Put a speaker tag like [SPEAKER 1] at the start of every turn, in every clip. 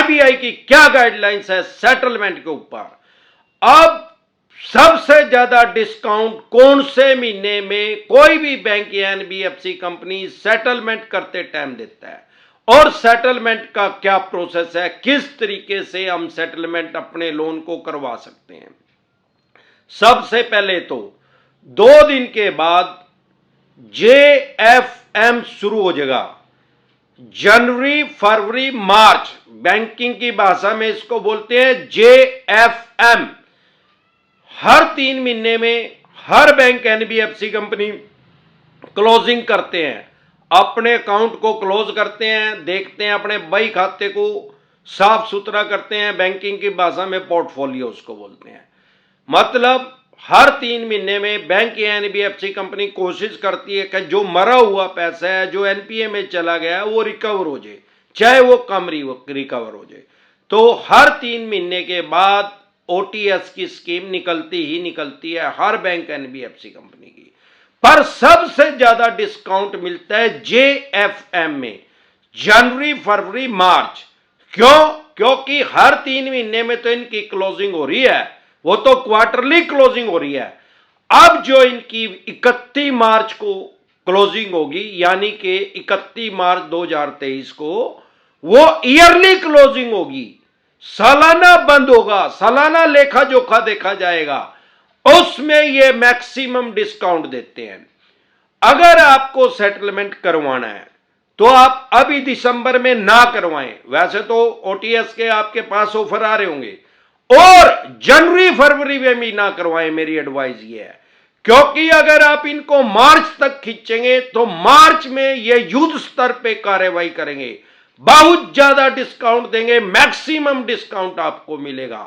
[SPEAKER 1] RBI की क्या guidelines है सेटलमेंट के ऊपर। अब सबसे ज्यादा डिस्काउंट कौन से महीने में कोई भी बैंक या एनबीएफसी कंपनी सेटलमेंट करते टाइम देता है, और सेटलमेंट का क्या प्रोसेस है, किस तरीके से हम सेटलमेंट अपने लोन को करवा सकते हैं। सबसे पहले तो 2 दिन के बाद JFM शुरू हो जाएगा, जनवरी फरवरी मार्च, बैंकिंग की भाषा में इसको बोलते हैं JFM। हर 3 महीने में हर बैंक एनबीएफसी कंपनी क्लोजिंग करते हैं, अपने अकाउंट को क्लोज करते हैं, देखते हैं अपने बही खाते को साफ सुथरा करते हैं। बैंकिंग की भाषा में पोर्टफोलियो उसको बोलते हैं। मतलब हर 3 महीने में बैंक या एनबीएफसी कंपनी कोशिश करती है कि जो मरा हुआ पैसा है, जो एनपीए में चला गया, वो रिकवर हो जाए, चाहे वो कम रिकवर हो जाए। तो हर 3 महीने के बाद ओटीएस की स्कीम निकलती ही निकलती है हर बैंक एनबीएफसी कंपनी की। पर सबसे ज्यादा डिस्काउंट मिलता है JFM में, जनवरी फरवरी मार्च। क्यों? क्योंकि हर 3 महीने में तो इनकी क्लोजिंग हो रही है, वो तो क्वार्टरली क्लोजिंग हो रही है। अब जो इनकी 31 मार्च को क्लोजिंग होगी, यानी कि 31 मार्च 2023 को वो ईयरली क्लोजिंग होगी, सालाना बंद होगा, सालाना लेखा जोखा देखा जाएगा, उसमें ये मैक्सिमम डिस्काउंट देते हैं। अगर आपको सेटलमेंट करवाना है तो आप अभी दिसंबर में ना करवाएं, वैसे तो ओटीएस के आपके पास ऑफर आ रहे होंगे, और जनवरी फरवरी में भी ना करवाएं। मेरी एडवाइस ये है, क्योंकि अगर आप इनको मार्च तक खींचेंगे तो मार्च में ये युद्ध स्तर पे कार्रवाई करेंगे, बहुत ज्यादा डिस्काउंट देंगे, मैक्सिमम डिस्काउंट आपको मिलेगा।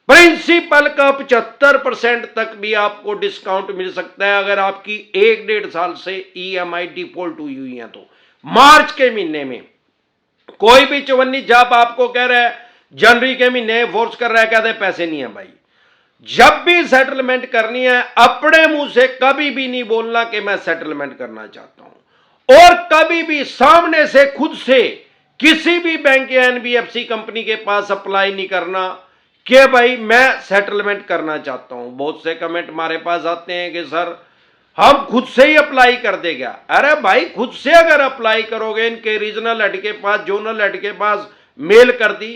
[SPEAKER 1] प्रिंसिपल का 75% तक भी आपको डिस्काउंट मिल सकता है अगर आपकी 1-1.5 साल से ईएमआई डिफॉल्ट हुई है तो। मार्च के महीने में कोई भी चवन्नी जाप आपको कह रहा है जनवरी के महीने फोर्स कर रहा है, कहते पैसे नहीं है भाई। जब भी सेटलमेंट करनी है अपने मुंह से कभी भी नहीं बोलना कि मैं सेटलमेंट करना चाहता हूं, और कभी भी सामने से खुद से किसी भी बैंक या एनबीएफसी कंपनी के पास अप्लाई नहीं करना कि भाई मैं सेटलमेंट करना चाहता हूं। बहुत से कमेंट हमारे पास आते हैं कि सर हम खुद से ही अप्लाई कर देगा। अरे भाई, खुद से अगर अप्लाई करोगे, इनके रीजनल हेड के पास, जोनल हेड के पास मेल कर दी,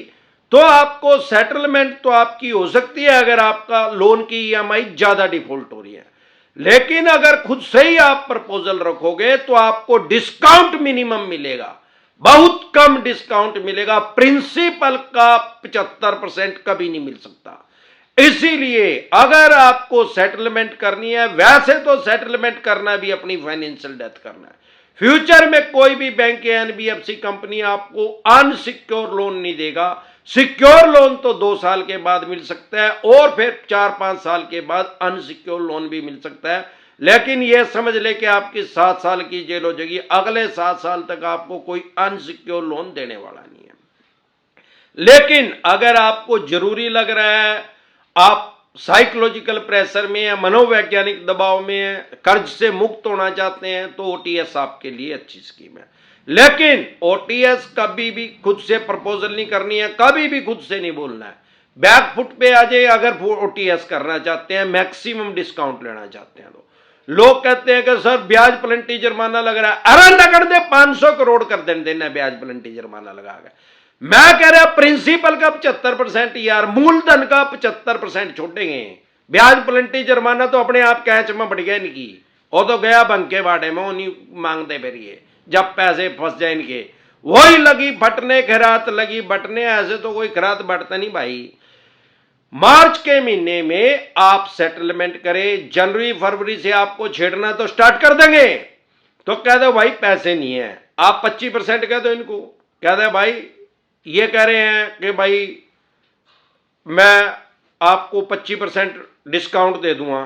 [SPEAKER 1] तो आपको सेटलमेंट तो आपकी हो सकती है अगर आपका लोन की ईएमआई ज्यादा डिफॉल्ट हो रही है। लेकिन अगर खुद से ही आप प्रपोजल रखोगे तो आपको डिस्काउंट मिनिमम मिलेगा, बहुत कम डिस्काउंट मिलेगा, प्रिंसिपल का 75% कभी नहीं मिल सकता। इसीलिए अगर आपको सेटलमेंट करनी है, वैसे तो सेटलमेंट करना भी अपनी फाइनेंशियल डेथ करना है। फ्यूचर में कोई भी बैंक या एनबीएफसी कंपनी आपको अनसिक्योर लोन नहीं देगा। सिक्योर लोन तो 2 साल के बाद मिल सकता है, और फिर 4-5 साल के बाद अनसिक्योर लोन भी मिल सकता है। लेकिन यह समझ ले कि आपकी 7 साल की जेल हो जाएगी, अगले 7 साल तक आपको कोई अनसिक्योर लोन देने वाला नहीं है। लेकिन अगर आपको जरूरी लग रहा है, आप साइकोलॉजिकल प्रेशर में या मनोवैज्ञानिक दबाव में कर्ज से मुक्त होना चाहते हैं, तो ओटीएस आपके लिए अच्छी स्कीम है। लेकिन ओटीएस कभी भी खुद से प्रपोजल नहीं करनी है, कभी भी खुद से नहीं बोलना है। बैकफुट पे आ जाए अगर ओटीएस करना चाहते हैं, मैक्सिमम डिस्काउंट लेना चाहते हैं तो। लोग कहते हैं कि सर ब्याज प्लेंटी जुर्माना लग रहा है, अरे लगन दे 500 करोड़ कर देना ब्याज प्लेंटी जुर्माना लगा के। मैं कह रहा प्रिंसिपल का 75% यार, मूलधन का 75% छोड़ेंगे। ब्याज प्लेंटी जुर्माना तो अपने आप कैच में बढ़ गया इनकी, वो तो गया बंके बाटे में, वो नहीं मांगते फिर ये, जब पैसे फंस जाए इनके। वही लगी फटने खैरात लगी बटने, ऐसे तो कोई खैरात बटता नहीं भाई। मार्च के महीने में आप सेटलमेंट करें, जनवरी फरवरी से आपको छेड़ना तो स्टार्ट कर देंगे, तो कह दो भाई पैसे नहीं है, आप 25% कह दो इनको, कह दो भाई ये कह रहे हैं कि भाई मैं आपको 25% डिस्काउंट दे दूंगा,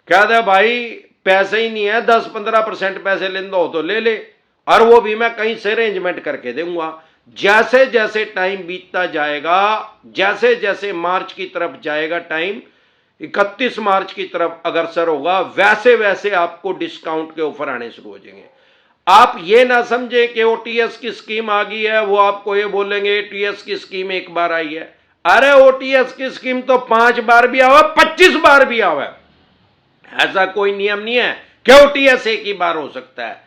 [SPEAKER 1] कह दो भाई पैसे ही नहीं है, 10-15% पैसे ले दो तो ले ले, और वो भी मैं कहीं से अरेंजमेंट करके दूंगा। जैसे जैसे टाइम बीतता जाएगा, जैसे जैसे मार्च की तरफ जाएगा टाइम, 31 मार्च की तरफ अग्रसर होगा, वैसे वैसे आपको डिस्काउंट के ऑफर आने शुरू हो जाएंगे। आप ये ना समझे कि ओटीएस की स्कीम आ गई है, वो आपको ये बोलेंगे एटीएस की स्कीम एक बार आई है। अरे ओटीएस की स्कीम तो 5 बार भी आवा, 25 बार भी आवा। ऐसा कोई नियम नहीं है कि ओटीएस एक ही बार हो सकता है।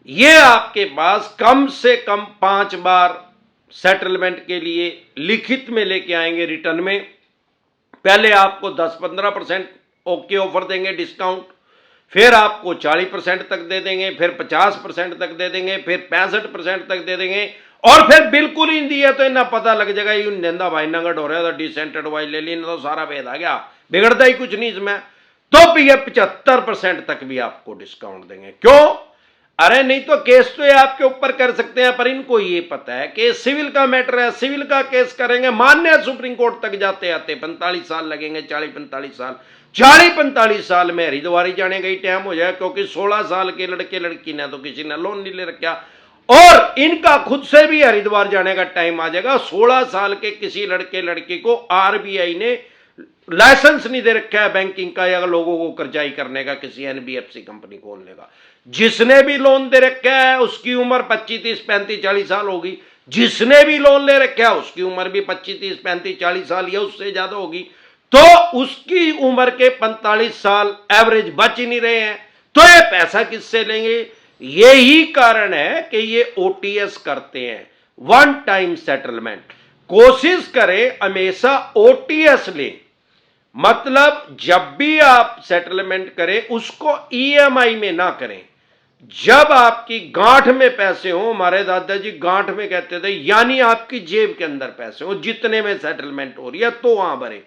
[SPEAKER 1] ये आपके पास कम से कम 5 बार सेटलमेंट के लिए लिखित में लेके आएंगे रिटर्न में। पहले आपको 10-15% ओके ऑफर देंगे डिस्काउंट, फिर आपको 40% तक दे देंगे, फिर 50% तक दे देंगे, फिर 65% तक दे देंगे, और फिर बिल्कुल ही दिया तो इन्हें पता लग जाएगा यूं नेंदा भाई नंगट हो रहा था, डिसेंटेड वाई ले ली, तो सारा भेद आ गया, बिगड़ता ही कुछ नहीं इसमें। तो भी ये 75% तक भी आपको डिस्काउंट देंगे। क्यों? अरे नहीं तो केस तो ये आपके ऊपर कर सकते हैं, पर इनको ये पता है कि सिविल का मैटर है, सिविल का केस करेंगे, मान्य सुप्रीम कोर्ट तक जाते आते 45 साल लगेंगे, 40-45 साल। 40-45 साल में हरिद्वार ही जाने का ही टाइम हो जाए, क्योंकि 16 साल के लड़के लड़की ने तो किसी ने लोन नहीं ले रखा, और इनका खुद से भी हरिद्वार जाने का टाइम आ जाएगा। 16 साल के किसी लड़के लड़की को आरबीआई ने लाइसेंस नहीं दे रखा है बैंकिंग का या लोगों को कर्जाई करने का, किसी एनबीएफसी कंपनी खोलने का। जिसने भी लोन दे रखा है उसकी उम्र 25, 30, 35, 40 साल होगी। जिसने भी लोन ले रखा है उसकी उम्र भी 25, 30, 35, 40 साल या उससे ज्यादा होगी। तो उसकी उम्र के 45 साल एवरेज बच ही नहीं रहे हैं, तो ये पैसा किससे लेंगे? यही कारण है कि ये ओटीएस करते हैं, वन टाइम सेटलमेंट। कोशिश करें हमेशा ओटीएस लें, मतलब जब भी आप सेटलमेंट करें उसको ईएमआई में ना करें। जब आपकी गांठ में पैसे हो, हमारे दादाजी गांठ में कहते थे, यानी आपकी जेब के अंदर पैसे हो, जितने में सेटलमेंट हो रही है तो वहां भरे।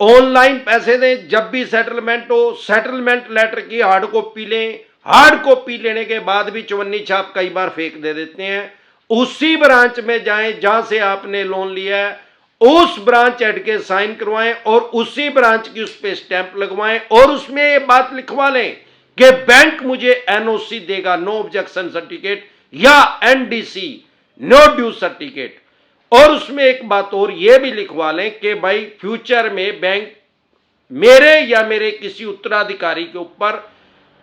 [SPEAKER 1] ऑनलाइन पैसे दें जब भी सेटलमेंट हो, सेटलमेंट लेटर की हार्ड कॉपी लें। हार्ड कॉपी लेने के बाद भी चवन्नी छाप कई बार फेंक दे देते हैं। उसी ब्रांच में जाएं जहां से आपने लोन लिया है, उस ब्रांच हेड के साइन करवाएं और उसी ब्रांच की उस पर स्टैंप लगवाएं, और उसमें ये बात लिखवा लें कि बैंक मुझे एनओसी देगा, नो ऑब्जेक्शन सर्टिफिकेट, या एनडीसी, नो ड्यू सर्टिफिकेट। और उसमें एक बात और ये भी लिखवा लें कि भाई फ्यूचर में बैंक मेरे या मेरे किसी उत्तराधिकारी के ऊपर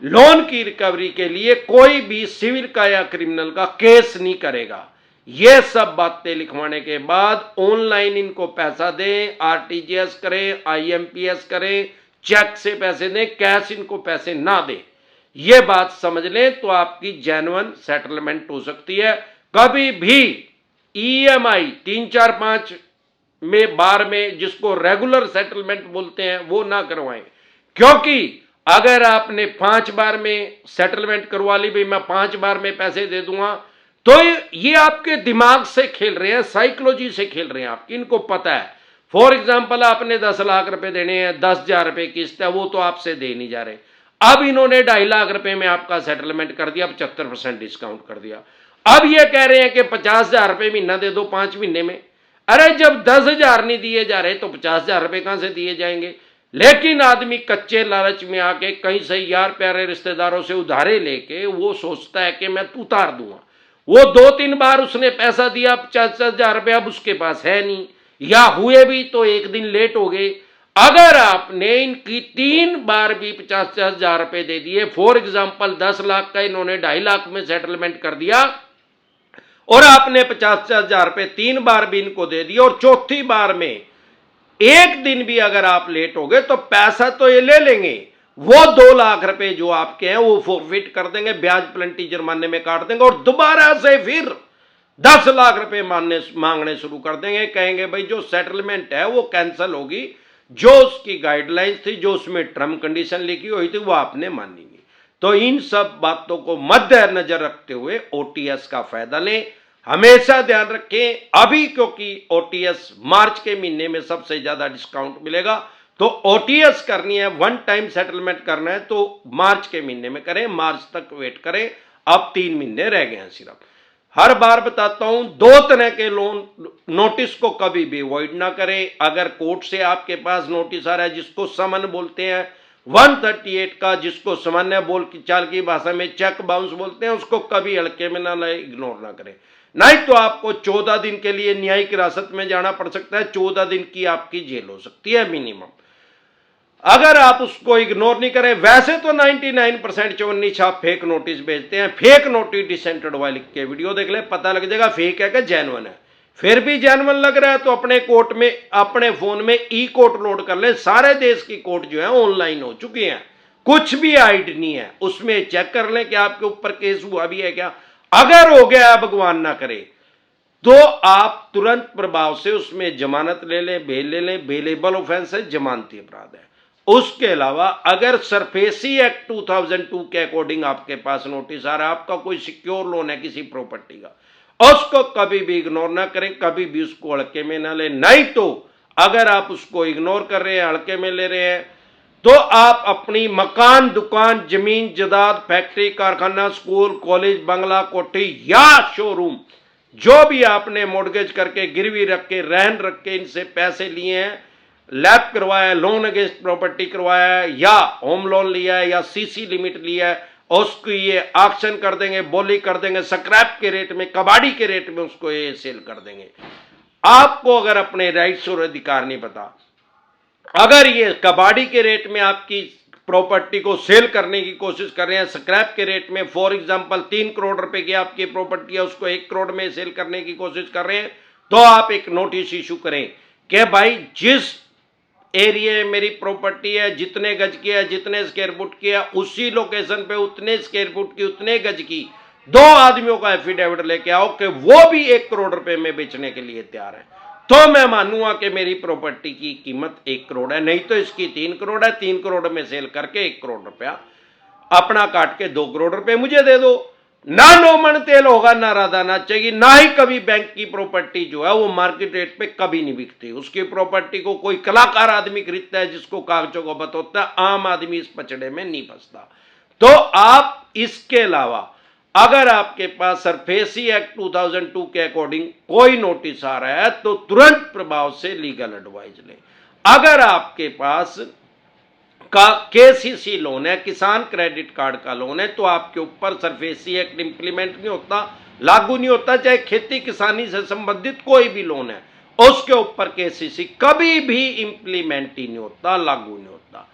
[SPEAKER 1] लोन की रिकवरी के लिए कोई भी सिविल का या क्रिमिनल का केस नहीं करेगा। ये सब बातें लिखवाने के बाद ऑनलाइन इनको पैसा दें, आरटीजीएस करें, आईएमपीएस करें, चेक से पैसे दें, कैश इनको पैसे ना दें। ये बात समझ लें तो आपकी जेन्युइन सेटलमेंट हो सकती है। कभी भी ईएमआई 3, 4, 5 में बार में, जिसको रेगुलर सेटलमेंट बोलते हैं, वो ना करवाएं। क्योंकि अगर आपने 5 बार में सेटलमेंट करवा ली, भाई मैं 5 बार में पैसे दे दूंगा, तो ये आपके दिमाग से खेल रहे हैं, साइकोलॉजी से खेल रहे हैं आपकी। इनको पता है, फॉर एग्जाम्पल आपने 10 लाख रुपए देने हैं, 10,000 रुपए किस्त है, वो तो आपसे दे नहीं जा रहे। अब इन्होंने 2.5 लाख रुपए में आपका सेटलमेंट कर दिया, 75% डिस्काउंट कर दिया। अब ये कह रहे हैं कि 50,000 रुपए महीना दे दो 5 महीने में। अरे जब 10,000 नहीं दिए जा रहे तो 50,000 रुपए कहां से दिए जाएंगे? लेकिन आदमी कच्चे लालच में आके कहीं से यार प्यारे रिश्तेदारों से उधारे लेके वो सोचता है कि मैं उतार दूंगा। वो 2-3 बार उसने पैसा दिया 50,000 रुपए, अब उसके पास है नहीं, या हुए भी तो एक दिन लेट हो गए। अगर आपने इनकी 3 बार भी 50,000 रुपए दे दिए, फॉर एग्जाम्पल 10 लाख का इन्होंने 2.5 लाख में सेटलमेंट कर दिया, और आपने 50,000 रुपए 3 बार भी इनको दे दिए, और चौथी बार में एक दिन भी अगर आप लेट हो गए तो पैसा तो ये ले लेंगे, वो 2 लाख रुपए जो आपके हैं वो फोरफिट कर देंगे, ब्याज प्लेंटी जुर्माने में काट देंगे, और दोबारा से फिर 10 लाख रुपए मांगने शुरू कर देंगे। कहेंगे भाई जो सेटलमेंट है वो कैंसिल होगी, जो उसकी गाइडलाइंस थी, जो उसमें टर्म कंडीशन लिखी हुई थी, वो आपने मानी नहीं। तो इन सब बातों को मद्देनजर रखते हुए ओटीएस का फायदा लें। हमेशा ध्यान रखें, अभी क्योंकि ओटीएस मार्च के महीने में सबसे ज्यादा डिस्काउंट मिलेगा, तो ओटीएस करनी है, वन टाइम सेटलमेंट करना है तो मार्च के महीने में करें, मार्च तक वेट करें। अब 3 महीने रह गए हैं सिर्फ। हर बार बताता हूं, 2 तरह के लोन नोटिस को कभी भी अवॉइड ना करें। अगर कोर्ट से आपके पास नोटिस आ रहा है, जिसको समन बोलते हैं, 138 का, जिसको सामान्य बोल की चाल की भाषा में चेक बाउंस बोलते हैं, उसको कभी हल्के में ना लें, इग्नोर ना करें। नहीं तो आपको 14 दिन के लिए न्यायिक हिरासत में जाना पड़ सकता है, 14 दिन की आपकी जेल हो सकती है मिनिमम। अगर आप उसको इग्नोर नहीं करें, वैसे तो 99% चवन्नी छाप फेक नोटिस भेजते हैं, फेक नोटिस डिसेंटेड हुआ लिख के वीडियो देख ले, पता लग जाएगा फेक है कि जेन्युइन है। फिर भी जेन्युइन लग रहा है तो अपने कोर्ट में, अपने फोन में ई कोर्ट लोड कर ले। सारे देश की कोर्ट जो है ऑनलाइन हो चुकी हैं, कुछ भी हाइड नहीं है, उसमें चेक कर लें कि आपके ऊपर केस हुआ भी है क्या। अगर हो गया, भगवान ना करे, तो आप तुरंत प्रभाव से उसमें जमानत ले लें, बेल ले लें। बेलेबल ऑफेंस है, जमानती अपराध है। उसके अलावा अगर सरफेसी एक्ट 2002 के अकॉर्डिंग आपके पास नोटिस आ रहा है, आपका कोई सिक्योर लोन है किसी प्रॉपर्टी का, उसको कभी भी इग्नोर ना करें, कभी भी उसको हल्के में ना लें। नहीं तो अगर आप उसको इग्नोर कर रहे हैं, हल्के में ले रहे हैं, तो आप अपनी मकान, दुकान, जमीन जायदाद, फैक्ट्री, कारखाना, स्कूल, कॉलेज, बंगला, कोठी या शोरूम, जो भी आपने मॉर्गेज करके, गिरवी रख के, रहन रख के इनसे पैसे लिए हैं, लैप करवाया है, लोन अगेंस्ट प्रॉपर्टी करवाया है, या होम लोन लिया है, या सीसी लिमिट लिया है, उसको ये ऑक्शन कर देंगे, बोली कर देंगे, स्क्रैप के रेट में, कबाड़ी के रेट में उसको ये सेल कर देंगे। आपको अगर अपने राइट्स और अधिकार नहीं पता, अगर ये कबाड़ी के रेट में आपकी प्रॉपर्टी को सेल करने की कोशिश कर रहे हैं, स्क्रैप के रेट में, फॉर एग्जांपल 3 करोड़ रुपए की आपकी प्रॉपर्टी है, उसको 1 करोड़ में सेल करने की कोशिश कर रहे हैं, तो आप एक नोटिस इशू करें कि भाई जिस एरिया में मेरी प्रॉपर्टी है, जितने गज की है, जितने स्क्वायर फुट की है, उसी लोकेशन पे उतने स्क्वायर फुट की, उतने गज की 2 आदमियों का एफिडेविट लेके आओ कि वो भी 1 करोड़ रुपए में बेचने के लिए तैयार है, तो मैं मानूंगा कि मेरी प्रॉपर्टी की कीमत 1 करोड़ है। नहीं तो इसकी 3 करोड़ है, 3 करोड़ में सेल करके 1 करोड़ रुपया अपना काट के 2 करोड़ रुपए मुझे दे दो। ना नोमन तेल होगा, ना राधा नाचेगी, ना ही कभी बैंक की प्रॉपर्टी जो है वो मार्केट रेट पे कभी नहीं बिकती। उसकी प्रॉपर्टी को कोई कलाकार आदमी खरीदता है जिसको कागजों को बतौता है, आम आदमी इस पचड़े में नहीं फंसता। तो आप इसके अलावा अगर आपके पास सरफेसी एक्ट 2002 के अकॉर्डिंग कोई नोटिस आ रहा है तो तुरंत प्रभाव से लीगल एडवाइस लें। अगर आपके पास का केसीसी लोन है, किसान क्रेडिट कार्ड का लोन है, तो आपके ऊपर सरफेसी एक्ट इंप्लीमेंट नहीं होता, लागू नहीं होता। चाहे खेती किसानी से संबंधित कोई भी लोन है, उसके ऊपर केसीसी कभी भी इंप्लीमेंट ही नहीं होता, लागू नहीं होता।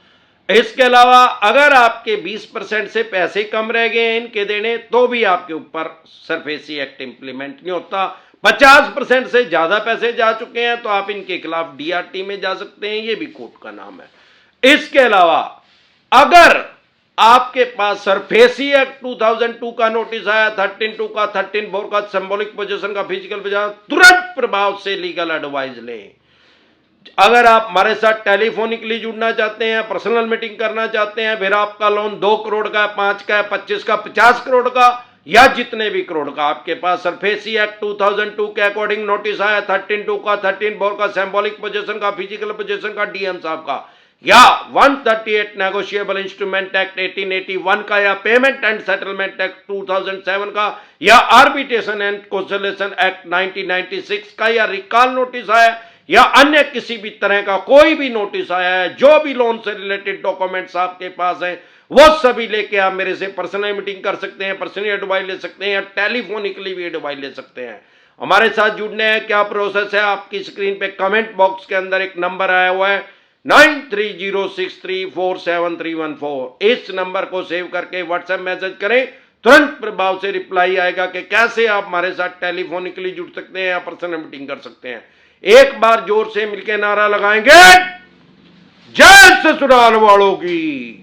[SPEAKER 1] इसके अलावा अगर आपके 20% से पैसे कम रह गए इनके देने, तो भी आपके ऊपर सरफेसी एक्ट इंप्लीमेंट नहीं होता। 50% से ज्यादा पैसे जा चुके हैं तो आप इनके खिलाफ डीआरटी में जा सकते हैं, ये भी कोर्ट का नाम है। इसके अलावा अगर आपके पास सरफेसी एक्ट 2002 का नोटिस आया, 13(2) का, 13(4) का, सिंबॉलिक पोजीशन का, फिजिकल पोजीशन, तुरंत प्रभाव से लीगल एडवाइस लें। अगर आप हमारे साथ टेलीफोनिकली जुड़ना चाहते हैं, पर्सनल मीटिंग करना चाहते हैं, फिर आपका लोन 2 करोड़ का है, 5 का है, 25 का, 50 करोड़ का, या जितने भी करोड़ का आपके पास सरफेसी एक्ट 2002 के अकॉर्डिंग नोटिस आया, 13(2) का, 13(4) का, सिंबॉलिक पोजीशन का, फिजिकल पोजीशन का, डीएम साहब का, या 138 नेगोशिएबल इंस्ट्रूमेंट एक्ट 1881 का, या पेमेंट एंड सेटलमेंट एक्ट 2007 का, या आर्बिट्रेशन एंड कंसोलिडेशन एक्ट 1996 का, या रिकॉल नोटिस आया, या अन्य किसी भी तरह का कोई भी नोटिस आया है, जो भी लोन से रिलेटेड डॉक्यूमेंट्स आपके पास हैं, वो सभी लेके आप मेरे से पर्सनल मीटिंग कर सकते हैं, पर्सनली एडवाइस ले सकते हैं, या टेलीफोनिकली भी एडवाइस ले सकते हैं। हमारे साथ जुड़ने हैं, क्या प्रोसेस है, आपकी स्क्रीन पे कमेंट बॉक्स के अंदर एक नंबर आया हुआ है 9306347314। इस नंबर को सेव करके व्हाट्सएप मैसेज करें, तुरंत प्रभाव से रिप्लाई आएगा कि कैसे आप हमारे साथ टेलीफोनिकली जुड़ सकते हैं या पर्सनल मीटिंग कर सकते हैं। एक बार जोर से मिलकर नारा लगाएंगे, जय ससुराल वालों की।